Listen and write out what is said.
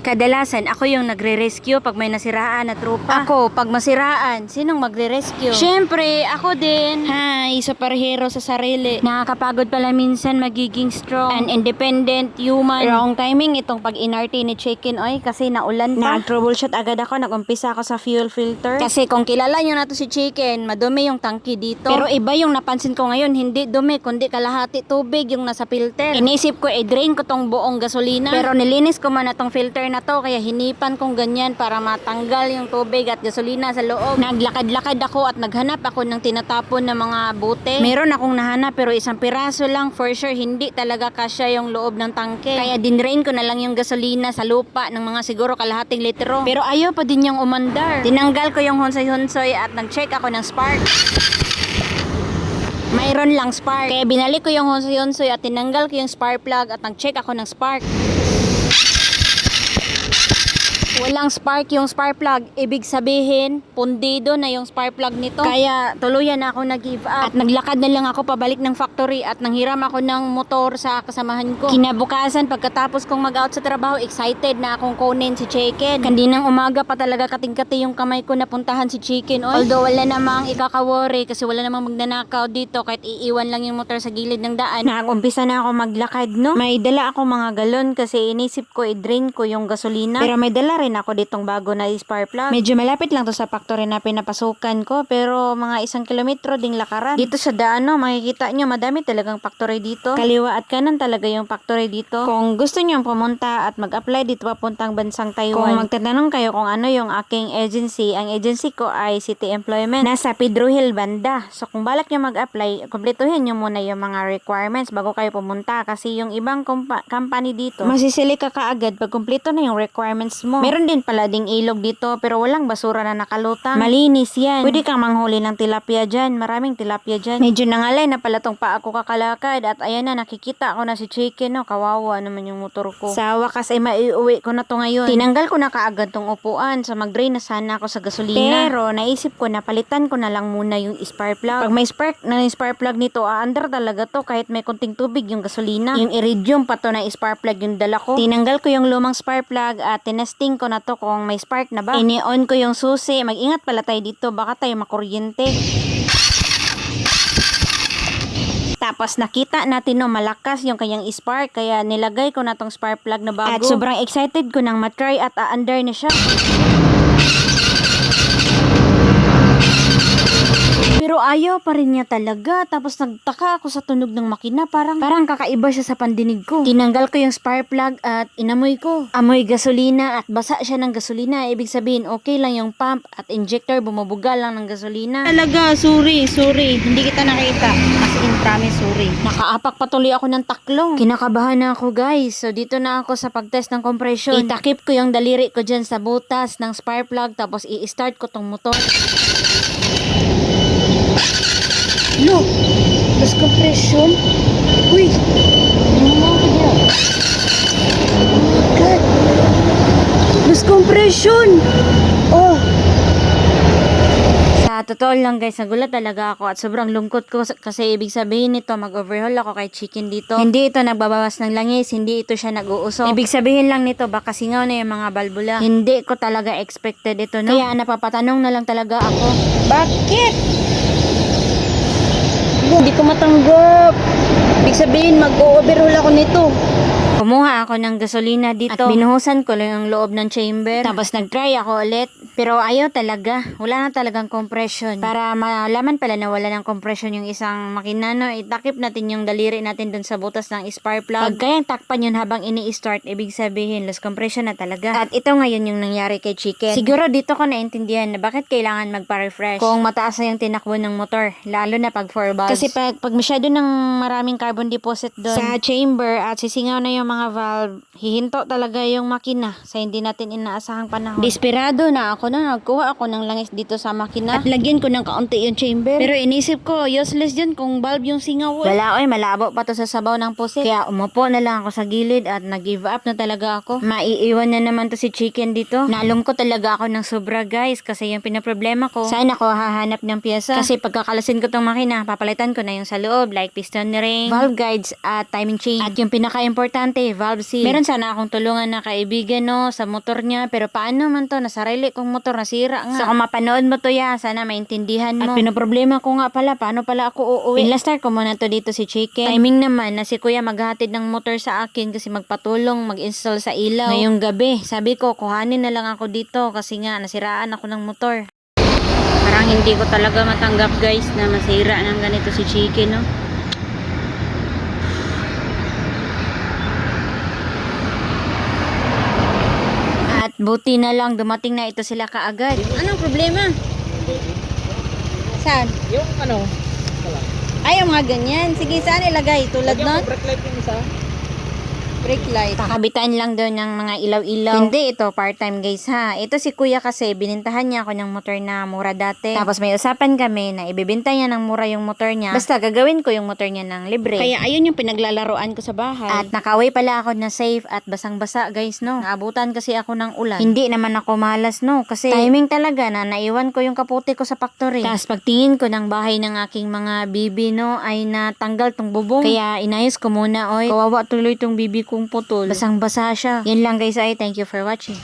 Kadalasan ako yung nagre-rescue pag may nasiraan na trupa. Ako, pag masiraan, sinong magre-rescue? Syempre, ako din. Hay, superhero sa sarili. Nakakapagod pala minsan magiging strong and independent human. Wrong timing itong pag-inarte ni Chicken Oy kasi naulan pa. Nag-troubleshoot agad ako, nag-umpisa ako sa fuel filter. Kasi kung kilala nyo na to si Chicken, madumi yung tangki dito. Pero iba yung napansin ko ngayon, hindi dumi, kundi kalahati tubig yung nasa filter. Inisip ko, drain ko tong buong gasolina. Pero nilinis ko man na tong filter na to, kaya hinipan kong ganyan para matanggal yung tubig at gasolina sa loob. Naglakad-lakad ako at naghanap ako ng tinatapon na mga bote. Meron akong nahanap pero isang piraso lang, for sure hindi talaga kasya yung loob ng tangke. Kaya dinrain ko na lang yung gasolina sa lupa ng mga siguro kalahating litro. Pero ayaw pa din yung umandar. Tinanggal ko yung honsoy-honsoy at nag-check ako ng spark. Mayroon lang spark. Kaya binalik ko yung honsoy-honsoy at tinanggal ko yung spark plug at nag-check ako ng spark. Walang spark yung spark plug. Ibig sabihin, pundido na yung spark plug nito. Kaya tuluyan na ako nag-give up. At naglakad na lang ako pabalik ng factory at nanghiram ako ng motor sa kasamahan ko. Kinabukasan, pagkatapos kong mag-out sa trabaho, excited na akong kunin si Chicken. Kandinang umaga pa talaga kating-kati yung kamay ko na puntahan si Chicken. Although wala namang ikakawori kasi wala namang magnanakaw dito kahit iiwan lang yung motor sa gilid ng daan. Nag-umpisa na ako maglakad, no? May dala ako mga galon kasi inisip ko i-drain ko yung gasolina. Pero may dala rin ako ditong bago na spark plug. Medyo malapit lang to sa factory na pinapasukan ko pero mga 1 kilometro ding lakaran. Dito sa daan, no, makikita nyo madami talagang factory dito. Kaliwa at kanan talaga yung factory dito. Kung gusto nyo pumunta at mag-apply dito papuntang bansang Taiwan. Kung magtatanong kayo kung ano yung aking agency, ang agency ko ay City Employment. Nasa Pedro Hill banda. So kung balak nyo mag-apply, kumpletuhin nyo muna yung mga requirements bago kayo pumunta kasi yung ibang company dito, masisili ka kaagad pag kumpleto na yung requirements mo. Meron din pala ding ilog dito pero walang basura na nakalutang. Malinis yan. Pwede kang manghuli ng tilapia dyan. Maraming tilapia dyan. Medyo nangalay na pala tong paa ko kakalakad at ayan na, nakikita ko na si Chicken, no. Kawawa naman yung motor ko. Sa wakas ay maiuwi ko na to ngayon. Tinanggal ko na kaagad tong upuan so mag-drain na sana ako sa gasolina. Pero naisip ko na palitan ko na lang muna yung spark plug. Pag may spark plug nito, aandar talaga to kahit may konting tubig yung gasolina. Yung iridium pa to na spark plug yung dala ko. Tinanggal ko yung lumang spark plug at tinesting ko na to kung may spark na ba. Ini-on ko yung susi. Mag-ingat pala tayo dito, baka tayo makuryente. Tapos nakita natin, no, malakas yung kanyang spark kaya nilagay ko na tong spark plug na bago. At sobrang excited ko nang matry at aandar na siya. Pero ayaw pa rin niya talaga. Tapos nagtaka ako sa tunog ng makina. Parang kakaiba siya sa pandinig ko. Tinanggal ko yung spark plug at inamoy ko. Amoy gasolina at basa siya ng gasolina. Ibig sabihin okay lang yung pump at injector bumubuga lang ng gasolina. Talaga, sorry. Hindi kita nakita. As in, promise, sorry. Nakaapak patuloy ako ng taklong. Kinakabahan na ako, guys. So dito na ako sa pagtest ng compression. Itakip ko yung daliri ko dyan sa butas ng spark plug. Tapos i-start ko tong motor. Look, mas compression. Uy, ano ko niya? Oh my God, mas compression. Oh. Sa totoo lang, guys, nagulat talaga ako at sobrang lungkot ko kasi ibig sabihin nito mag-overhaul ako kay Chicken dito. Hindi ito nagbabawas ng langis, hindi ito siya nag-uusok. Ibig sabihin lang nito baka singaw na yung mga balbula. Hindi ko talaga expected ito, no? Kaya napapatanong na lang talaga ako. Bakit? Hindi ko matanggap. Ibig sabihin mag-overhaul ako nito. Kumuha ako ng gasolina dito at binuhusan ko lang ang loob ng chamber. Tapos nag-try ako ulit. Pero ayaw talaga. Wala na talagang compression. Para malaman pala na wala ng compression yung isang makina, no, itakip natin yung daliri natin dun sa butas ng spark plug. Pag kayang takpan yun habang ini-start, ibig sabihin lost compression na talaga. At ito ngayon yung nangyari kay Chicken. Siguro dito ko naintindihan na bakit kailangan magpa-refresh kung mataas na yung tinakbo ng motor. Lalo na pag 4 valves. Kasi pag masyado ng maraming carbon deposit doon sa chamber at sisingaw na yung mga valve, hihinto talaga yung makina sa hindi natin inaasahang panahon. Desperado na ako ako na, nagkuha ako ng langis dito sa makina. At lagyan ko ng kaunti yung chamber. Pero inisip ko, useless yun kung valve yung singaw. Wala oy, malabo pa to sa sabaw ng pusit. Kaya umupo na lang ako sa gilid at nag-give up na talaga ako. Maiiwan na naman to si chicken dito. Nalungkot talaga ako ng sobra guys kasi yung pinaproblema ko. Saan ako hahanap ng pyesa? Kasi pagkakalasin ko tong makina, papalitan ko na yung sa loob like piston ring, valve guides at timing chain. At yung pinaka-importante, valve seal. Meron sana akong tulungan na kaibigan no sa motor niya pero paano man to, nasarili kong motor nasira nga. So kung mapanood mo to ya, sana maintindihan mo. At pinoproblema ko nga pala, paano pala ako uuwi? Pinla-start ko muna to dito si chicken. Timing naman na si kuya maghatid ng motor sa akin kasi magpatulong mag-install sa ilaw. Ngayong gabi, sabi ko kuhanin na lang ako dito kasi nga nasiraan ako ng motor. Parang hindi ko talaga matanggap guys na masira ng ganito si chicken no. At buti na lang dumating na ito sila kaagad. Anong problema? Saan? Yung ano? Ay, yung mga ganyan. Sige, saan ilagay? Tulad nun? Brake light yung isa. Brake light. Kakabitan lang daw ng mga ilaw-ilaw. Hindi, ito part-time guys ha. Ito si kuya kasi binintahan niya ako ng motor na mura dati. Tapos may usapan kami na ibibenta niya ng mura yung motor niya. Basta gagawin ko yung motor niya ng libre. Kaya ayun yung pinaglalaroan ko sa bahay. At nakaway pala ako na safe at basang-basa guys no. Naabutan kasi ako ng ulan. Hindi naman ako malas no. Kasi timing talaga na naiwan ko yung kaputi ko sa factory. Tapos pagtingin ko ng bahay ng aking mga bibi no ay natanggal tong bubong. Kaya inayos ko muna oy. Kawawa tuloy tong bibi kong putol. Basang-basa siya. Yan lang guys ay thank you for watching.